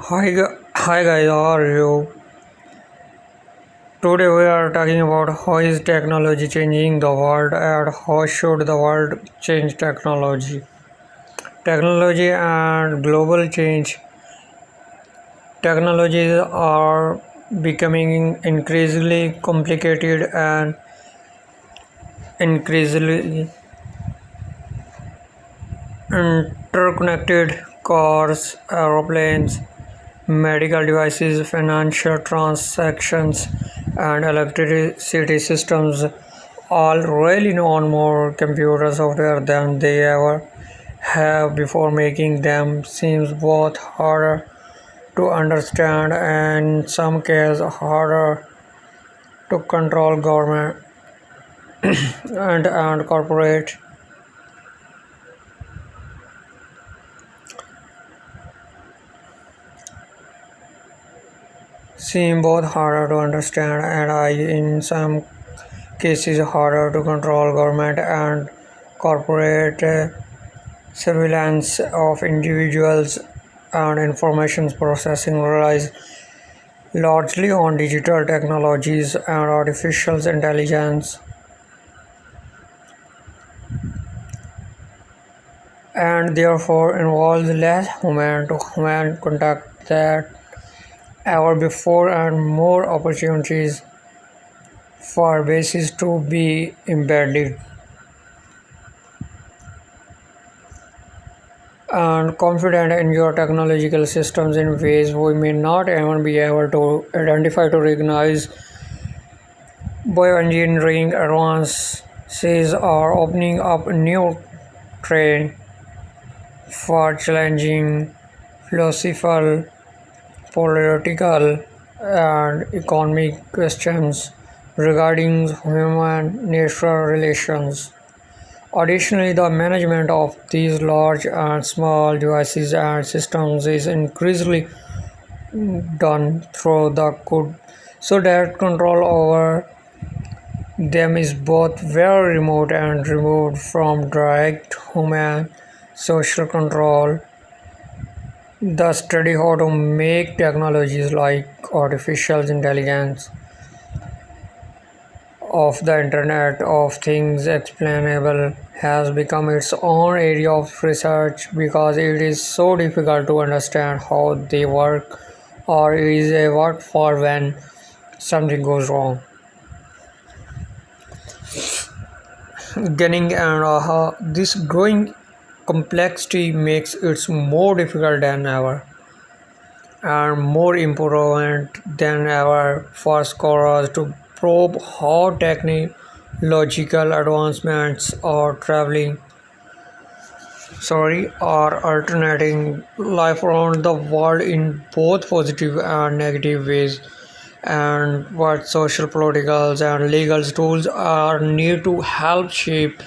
Hi guys, how are you? Today we are talking about how is technology changing the world and how should the world change technology. Technology and global change. Technologies are becoming increasingly complicated and increasingly interconnected. Cars, aeroplanes, medical devices, financial transactions, and electricity systems all really on more computer software than they ever have before, making them seems both harder to understand and in some cases harder to control. Government and corporate seem both harder to understand and in some cases harder to control. Government and corporate surveillance of individuals and information processing relies largely on digital technologies and artificial intelligence, and therefore involves less human-to-human contact than ever before and more opportunities for bases to be embedded and confident in your technological systems in ways we may not even be able to identify to recognize. Bioengineering advances are opening up new terrain for challenging philosophical, political, and economic questions regarding human-natural relations. Additionally, the management of these large and small devices and systems is increasingly done through the code, so that control over them is both very remote and removed from direct human social control. The study how to make technologies like artificial intelligence of the Internet of Things explainable has become its own area of research because it is so difficult to understand how they work or is a what for when something goes wrong. Getting and this growing complexity makes it more difficult than ever and more important than ever for scholars to probe how technological advancements are alternating life around the world in both positive and negative ways, and what social, political, and legal tools are needed to help shape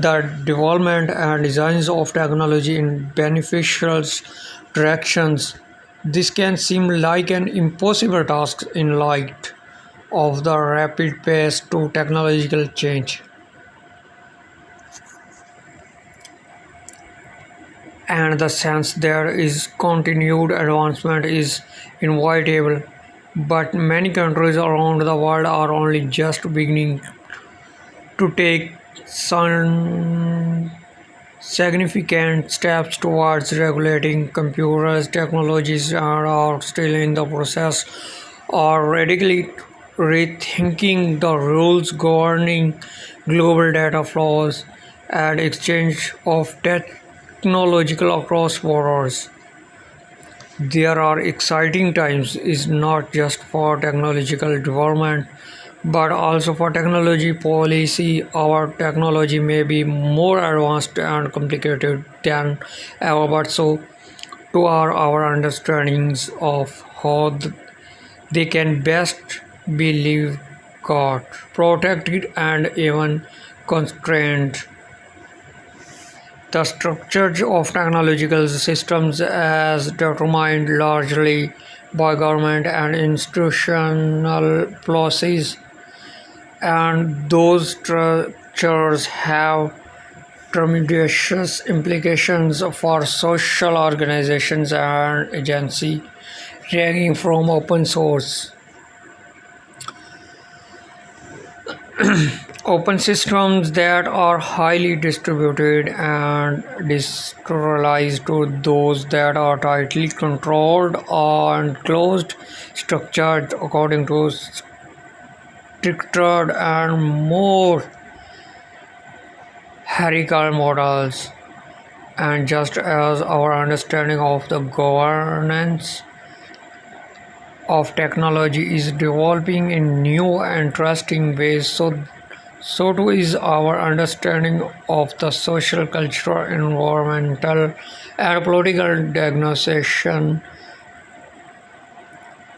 the development and designs of technology in beneficial directions. This can seem like an impossible task in light of the rapid pace to technological change and the sense there is continued advancement is inevitable. But many countries around the world are only just beginning to take some significant steps towards regulating computers technologies and are still in the process or radically rethinking the rules governing global data flows and exchange of technological across borders. There are exciting times is not just for technological development but also for technology policy. Our technology may be more advanced and complicated than ever, but so too are our understandings of how they can best be lived, got, protected, and even constrained. The structure of technological systems is determined largely by government and institutional policies, and those structures have tremendous implications for social organizations and agencies, ranging from open source open systems that are highly distributed and decentralized to those that are tightly controlled and closed, structured according to stricter and more hierarchical models. And just as our understanding of the governance of technology is developing in new and interesting ways, so too is our understanding of the social, cultural, environmental, and political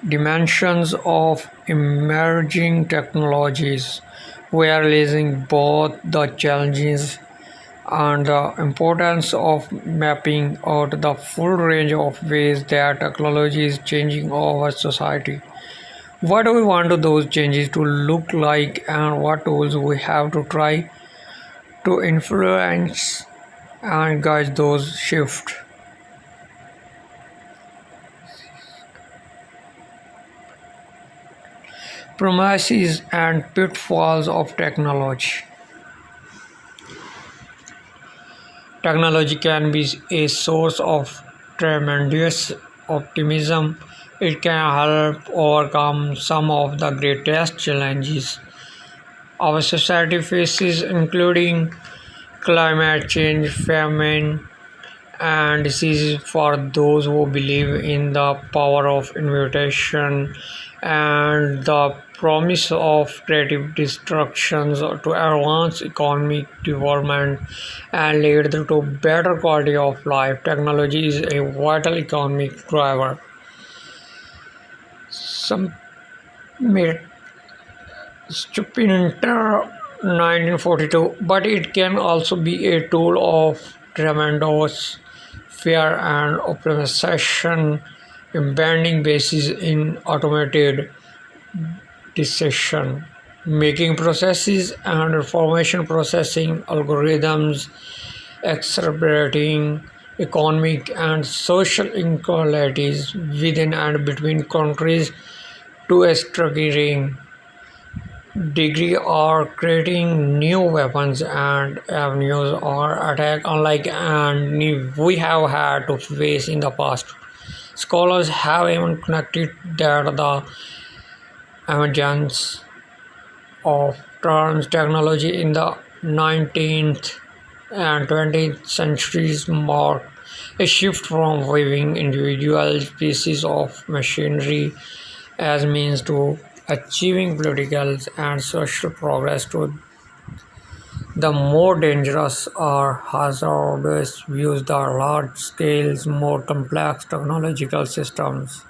dimensions of emerging technologies. We are realizing both the challenges and the importance of mapping out the full range of ways that technology is changing our society. What do we want those changes to look like, and what tools we have to try to influence and guide those shifts? Promises and pitfalls of technology. Technology can be a source of tremendous optimism. It can help overcome some of the greatest challenges our society faces, including climate change, famine, and diseases. For those who believe in the power of innovation and the promise of creative destructions to advance economic development and lead to better quality of life. Technology is a vital economic driver. Some may stupendous 1942, but it can also be a tool of tremendous fear and optimization, embedding basis in automated decision making processes and information processing algorithms, exacerbating economic and social inequalities within and between countries to a staggering degree, or creating new weapons and avenues or attack unlike any we have had to face in the past. Scholars have even connected that the emergence of trans technology in the 19th and 20th centuries marked a shift from viewing individual pieces of machinery as means to achieving political and social progress to the more dangerous or hazardous views the large scale, more complex technological systems.